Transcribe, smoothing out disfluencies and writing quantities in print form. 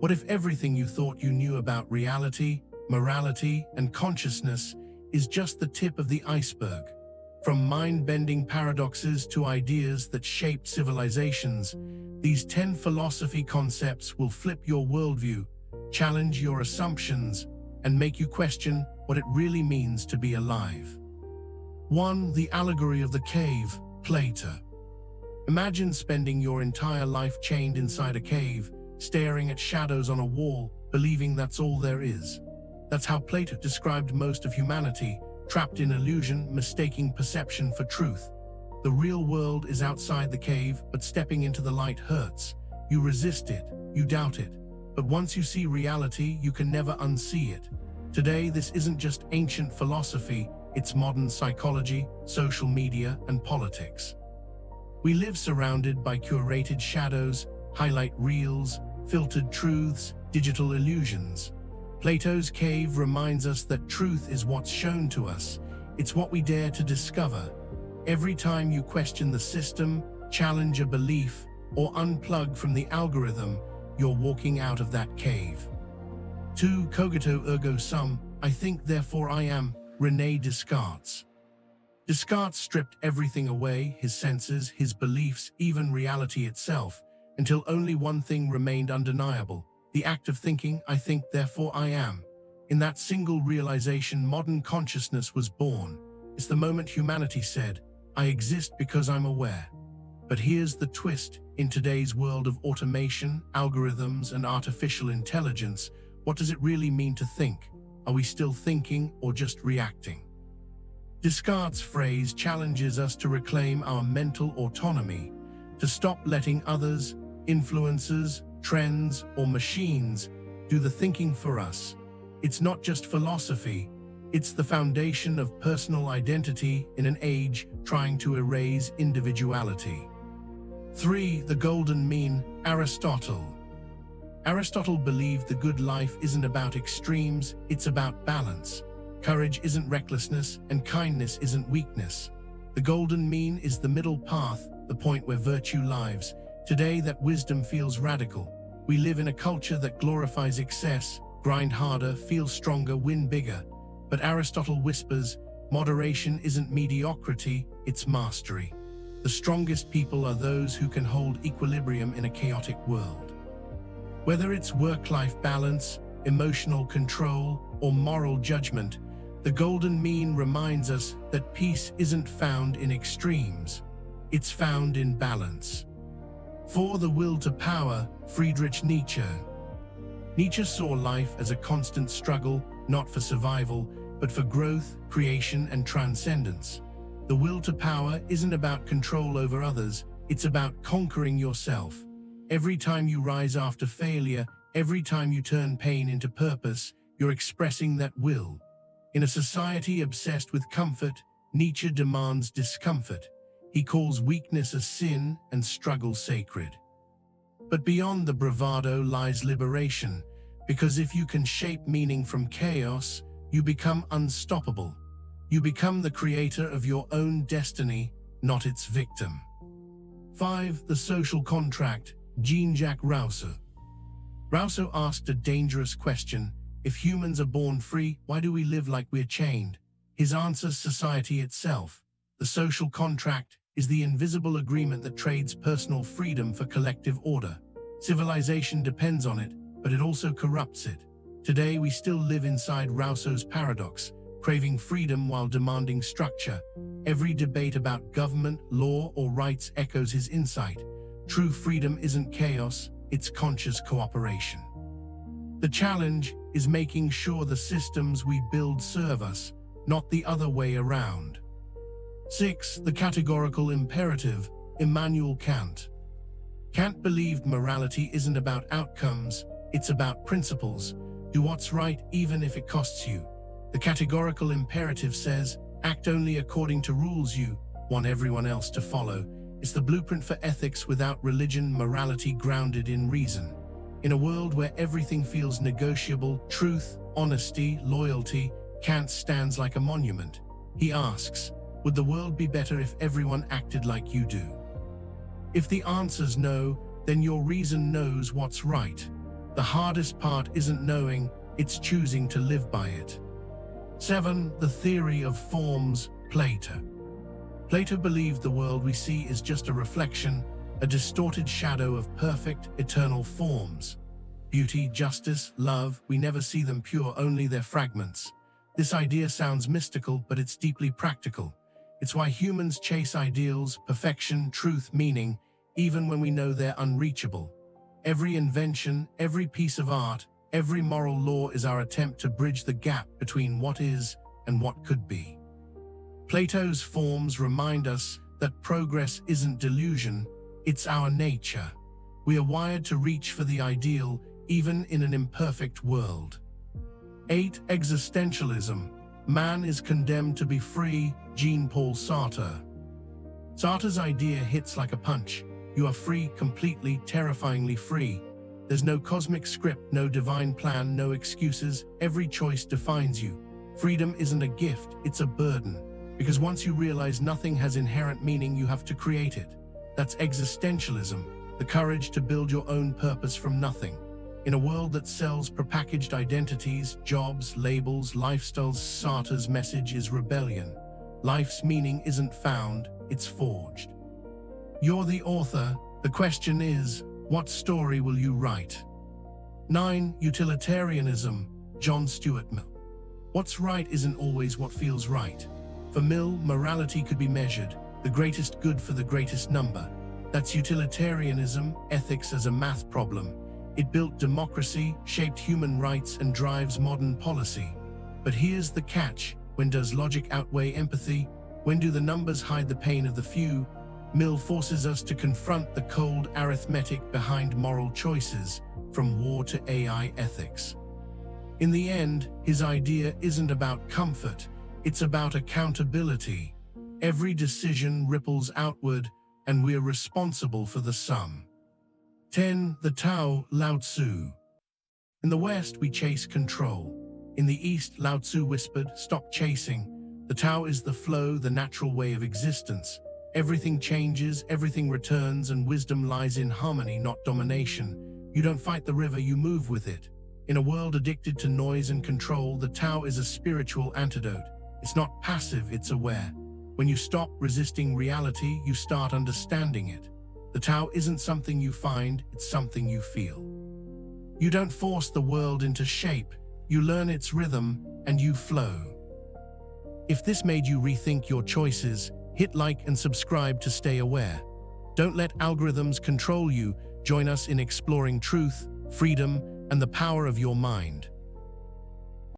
What if everything you thought you knew about reality, morality, and consciousness is just the tip of the iceberg? From mind-bending paradoxes to ideas that shaped civilizations, these 10 philosophy concepts will flip your worldview, challenge your assumptions, and make you question what it really means to be alive. 1. The allegory of the cave, Plato. Imagine spending your entire life chained inside a cave, staring at shadows on a wall, believing that's all there is. That's how Plato described most of humanity, trapped in illusion, mistaking perception for truth. The real world is outside the cave, but stepping into the light hurts. You resist it, you doubt it. But once you see reality, you can never unsee it. Today, this isn't just ancient philosophy, it's modern psychology, social media, and politics. We live surrounded by curated shadows, highlight reels, filtered truths, digital illusions. Plato's cave reminds us that truth is what's shown to us. It's what we dare to discover. Every time you question the system, challenge a belief, or unplug from the algorithm, you're walking out of that cave. 2. Cogito ergo sum, I think therefore I am, René Descartes. Descartes stripped everything away, his senses, his beliefs, even reality itself, until only one thing remained undeniable. The act of thinking, I think, therefore I am. In that single realization, modern consciousness was born. It's the moment humanity said, I exist because I'm aware. But here's the twist. In today's world of automation, algorithms, and artificial intelligence, what does it really mean to think? Are we still thinking or just reacting? Descartes' phrase challenges us to reclaim our mental autonomy, to stop letting others, influences, trends, or machines do the thinking for us. It's not just philosophy, it's the foundation of personal identity in an age trying to erase individuality. 3. The golden mean, Aristotle. Aristotle believed the good life isn't about extremes, it's about balance. Courage isn't recklessness, and kindness isn't weakness. The golden mean is the middle path, the point where virtue lives. Today, that wisdom feels radical. We live in a culture that glorifies excess, grind harder, feel stronger, win bigger. But Aristotle whispers, moderation isn't mediocrity, it's mastery. The strongest people are those who can hold equilibrium in a chaotic world. Whether it's work-life balance, emotional control, or moral judgment, the golden mean reminds us that peace isn't found in extremes, it's found in balance. 4. The will to power, Friedrich Nietzsche. Nietzsche saw life as a constant struggle, not for survival, but for growth, creation, and transcendence. The will to power isn't about control over others, it's about conquering yourself. Every time you rise after failure, every time you turn pain into purpose, you're expressing that will. In a society obsessed with comfort, Nietzsche demands discomfort. He calls weakness a sin and struggle sacred. But beyond the bravado lies liberation, because if you can shape meaning from chaos, you become unstoppable. You become the creator of your own destiny, not its victim. 5. The social contract, Jean-Jacques Rousseau. Rousseau asked a dangerous question: if humans are born free, why do we live like we're chained? His answer: society itself. The social contract is the invisible agreement that trades personal freedom for collective order. Civilization depends on it, but it also corrupts it. Today we still live inside Rousseau's paradox, craving freedom while demanding structure. Every debate about government, law, or rights echoes his insight. True freedom isn't chaos, it's conscious cooperation. The challenge is making sure the systems we build serve us, not the other way around. 6. The categorical imperative, Immanuel Kant. Kant believed morality isn't about outcomes, it's about principles. Do what's right even if it costs you. The categorical imperative says, act only according to rules you want everyone else to follow. It's the blueprint for ethics without religion, morality grounded in reason. In a world where everything feels negotiable, truth, honesty, loyalty, Kant stands like a monument. He asks, would the world be better if everyone acted like you do? If the answer's no, then your reason knows what's right. The hardest part isn't knowing, it's choosing to live by it. 7. The theory of forms, Plato. Plato believed the world we see is just a reflection, a distorted shadow of perfect, eternal forms. Beauty, justice, love, we never see them pure, only their fragments. This idea sounds mystical, but it's deeply practical. It's why humans chase ideals, perfection, truth, meaning, even when we know they're unreachable. Every invention, every piece of art, every moral law is our attempt to bridge the gap between what is and what could be. Plato's forms remind us that progress isn't delusion, it's our nature. We are wired to reach for the ideal, even in an imperfect world. 8. Existentialism. Man is condemned to be free, Jean-Paul Sartre. Sartre's idea hits like a punch. You are free, completely, terrifyingly free. There's no cosmic script, no divine plan, no excuses. Every choice defines you. Freedom isn't a gift, it's a burden. Because once you realize nothing has inherent meaning, you have to create it. That's existentialism, the courage to build your own purpose from nothing. In a world that sells prepackaged identities, jobs, labels, lifestyles, Sartre's message is rebellion. Life's meaning isn't found, it's forged. You're the author. The question is, what story will you write? 9. Utilitarianism, John Stuart Mill. What's right isn't always what feels right. For Mill, morality could be measured, the greatest good for the greatest number. That's utilitarianism, ethics as a math problem. It built democracy, shaped human rights, and drives modern policy. But here's the catch: when does logic outweigh empathy? When do the numbers hide the pain of the few? Mill forces us to confront the cold arithmetic behind moral choices, from war to AI ethics. In the end, his idea isn't about comfort, it's about accountability. Every decision ripples outward, and we're responsible for the sum. 10. The Tao, Lao Tzu. In the West, we chase control. In the East, Lao Tzu whispered, "Stop chasing. The Tao is the flow, the natural way of existence. Everything changes, everything returns, and wisdom lies in harmony, not domination. You don't fight the river, you move with it." In a world addicted to noise and control, the Tao is a spiritual antidote. It's not passive, it's aware. When you stop resisting reality, you start understanding it. The Tao isn't something you find, it's something you feel. You don't force the world into shape, you learn its rhythm, and you flow. If this made you rethink your choices, hit like and subscribe to stay aware. Don't let algorithms control you. Join us in exploring truth, freedom, and the power of your mind.